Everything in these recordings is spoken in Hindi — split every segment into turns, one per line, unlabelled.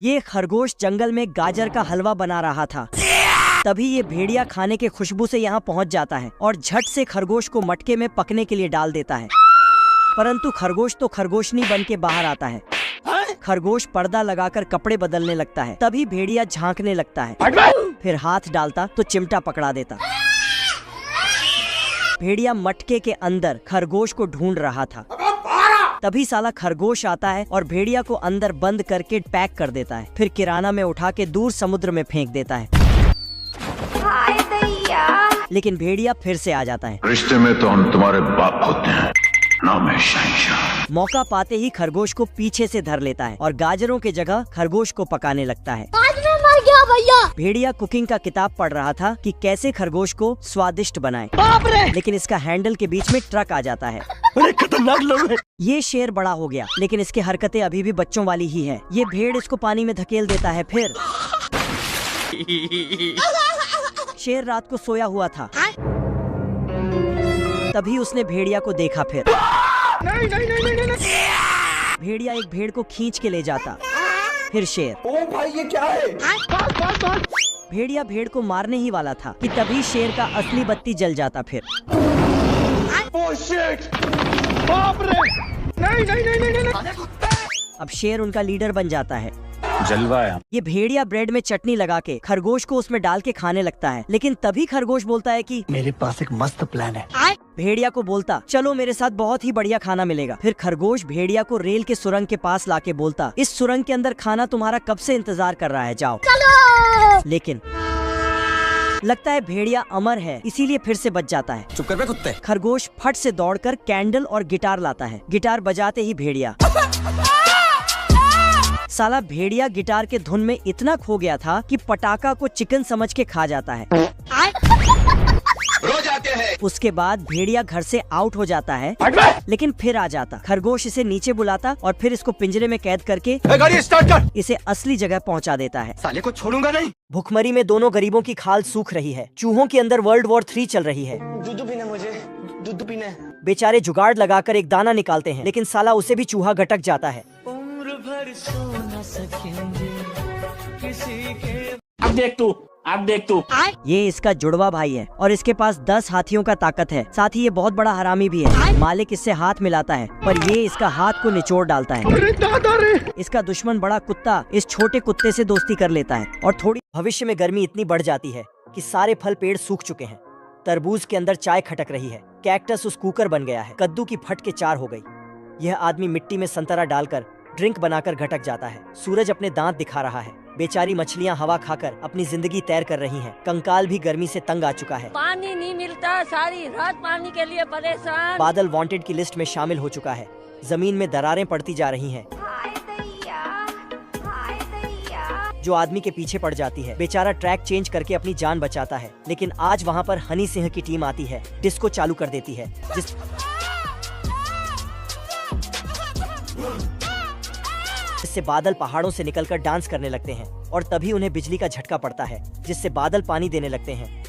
ये खरगोश जंगल में गाजर का हलवा बना रहा था। तभी ये भेड़िया खाने के खुशबू से यहाँ पहुँच जाता है और झट से खरगोश को मटके में पकने के लिए डाल देता है। परंतु खरगोश तो खरगोशनी बन के बाहर आता है। खरगोश पर्दा लगाकर कपड़े बदलने लगता है। तभी भेड़िया झांकने लगता है, फिर हाथ डालता तो चिमटा पकड़ा देता। भेड़िया मटके के अंदर खरगोश को ढूंढ रहा था। तभी साला खरगोश आता है और भेड़िया को अंदर बंद करके पैक कर देता है। फिर किराना में उठा के दूर समुद्र में फेंक देता है।
हाय दैया।
लेकिन भेड़िया फिर से आ जाता है।
रिश्ते में तो हम तुम्हारे बाप होते हैं, नाम है शहंशाह।
मौका पाते ही खरगोश को पीछे से धर लेता है और गाजरों के जगह खरगोश को पकाने लगता है।
आज मैं मर गया भैया।
भेड़िया कुकिंग का किताब पढ़ रहा था कि कैसे खरगोश को स्वादिष्ट बनाए।
बाप रे।
लेकिन इसका हैंडल के बीच में ट्रक आ जाता है।
अरे खतरनाक लोग हैं।
ये शेर बड़ा हो गया, लेकिन इसकी हरकतें अभी भी बच्चों वाली ही है। ये भेड़ इसको पानी में धकेल देता है। फिर शेर रात को सोया हुआ था। तभी उसने भेड़िया को देखा। फिर भेड़िया एक भेड़ को खींच के ले जाता। फिर शेर,
ओ भाई ये क्या है?
भेड़िया भेड़ को मारने ही वाला था कि तभी शेर का असली बत्ती जल जाता। फिर
ओह शिट! बाप रे! नहीं।
अब शेर उनका लीडर बन जाता है।
जलवा है।
ये भेड़िया ब्रेड में चटनी लगा के खरगोश को उसमें डाल के खाने लगता है। लेकिन तभी खरगोश बोलता है कि
मेरे पास एक मस्त प्लान है।
भेड़िया को बोलता, चलो मेरे साथ बहुत ही बढ़िया खाना मिलेगा। फिर खरगोश भेड़िया को रेल के सुरंग के पास लाके बोलता, इस सुरंग के अंदर खाना तुम्हारा कब से इंतजार कर रहा है, जाओ। लेकिन लगता है भेड़िया अमर है, इसीलिए फिर से बच जाता है।
चुप कर बे कुत्ते।
खरगोश फट से दौड़कर कैंडल और गिटार लाता है। गिटार बजाते ही भेड़िया, साला भेड़िया गिटार के धुन में इतना खो गया था कि पटाखा को चिकन समझ के खा जाता है।
रोज आते हैं।
उसके बाद भेड़िया घर से आउट हो जाता है, लेकिन फिर आ जाता। खरगोश इसे नीचे बुलाता और फिर इसको पिंजरे में कैद करके
गाड़ी स्टार्ट कर।
इसे असली जगह पहुंचा देता है।
साले को छोड़ूंगा नहीं।
भुखमरी में दोनों गरीबों की खाल सूख रही है। चूहों के अंदर वर्ल्ड वॉर 3 चल रही है।
दूध पीना मुझे, दूध पीना है।
बेचारे जुगाड़ लगाकर एक दाना निकालते हैं, लेकिन साला उसे भी चूहा गटक जाता है।
अब देख तू
ये इसका जुड़वा भाई है और इसके पास 10 हाथियों का ताकत है। साथ ही ये बहुत बड़ा हरामी भी है। मालिक इससे हाथ मिलाता है पर ये इसका हाथ को निचोड़ डालता है।
अरे दादा रे!
इसका दुश्मन बड़ा कुत्ता इस छोटे कुत्ते से दोस्ती कर लेता है और थोड़ी भविष्य में गर्मी इतनी बढ़ जाती है कि सारे फल पेड़ सूख चुके हैं। तरबूज के अंदर चाय खटक रही है। कैक्टस उस कुकर बन गया है। कद्दू की फट के 4 हो गई। यह आदमी मिट्टी में संतरा डालकर ड्रिंक बनाकर घटक जाता है। सूरज अपने दांत दिखा रहा है। बेचारी मछलियां हवा खाकर अपनी जिंदगी तैर कर रही हैं। कंकाल भी गर्मी से तंग आ चुका है।
पानी नहीं मिलता, सारी रात पानी के लिए परेशान।
बादल वांटेड की लिस्ट में शामिल हो चुका है। जमीन में दरारें पड़ती जा रही हैं।
हाय दैया। हाय दैया।
जो आदमी के पीछे पड़ जाती है। बेचारा ट्रैक चेंज करके अपनी जान बचाता है। लेकिन आज वहाँ पर हनी सिंह की टीम आती है, डिस्को चालू कर देती है, जिससे बादल पहाड़ों से निकलकर डांस करने लगते हैं और तभी उन्हें बिजली का झटका पड़ता है, जिससे बादल पानी देने लगते हैं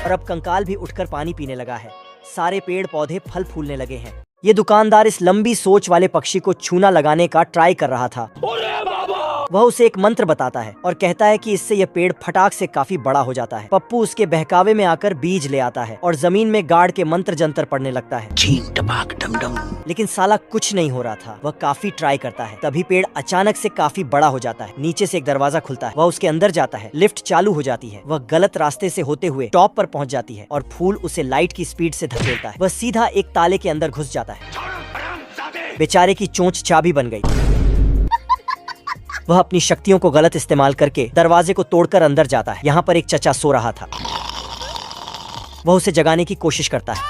और अब कंकाल भी उठकर पानी पीने लगा है। सारे पेड़ पौधे फल फूलने लगे हैं। ये दुकानदार इस लंबी सोच वाले पक्षी को चूना लगाने का ट्राई कर रहा था। वह उसे एक मंत्र बताता है और कहता है कि इससे यह पेड़ फटाक से काफी बड़ा हो जाता है। पप्पू उसके बहकावे में आकर बीज ले आता है और जमीन में गाड़ के मंत्र जंतर पढ़ने लगता है। लेकिन साला कुछ नहीं हो रहा था। वह काफी ट्राई करता है। तभी पेड़ अचानक से काफी बड़ा हो जाता है। नीचे से एक दरवाजा खुलता है। वह उसके अंदर जाता है। लिफ्ट चालू हो जाती है। वह गलत रास्ते से होते हुए टॉप पर पहुंच जाती है और फूल उसे लाइट की स्पीड से धकेलता है। वह सीधा एक ताले के अंदर घुस जाता है। बेचारे की चोंच चाबी बन गई। वह अपनी शक्तियों को गलत इस्तेमाल करके दरवाजे को तोड़कर अंदर जाता है। यहाँ पर एक चचा सो रहा था। वह उसे जगाने की कोशिश करता है।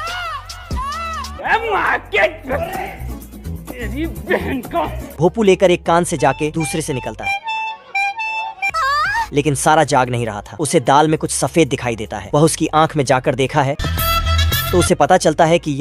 भोपू लेकर एक कान से जाके दूसरे से निकलता है, लेकिन सारा जाग नहीं रहा था। उसे दाल में कुछ सफेद दिखाई देता है। वह उसकी आंख में जाकर देखा है तो उसे पता चलता है कि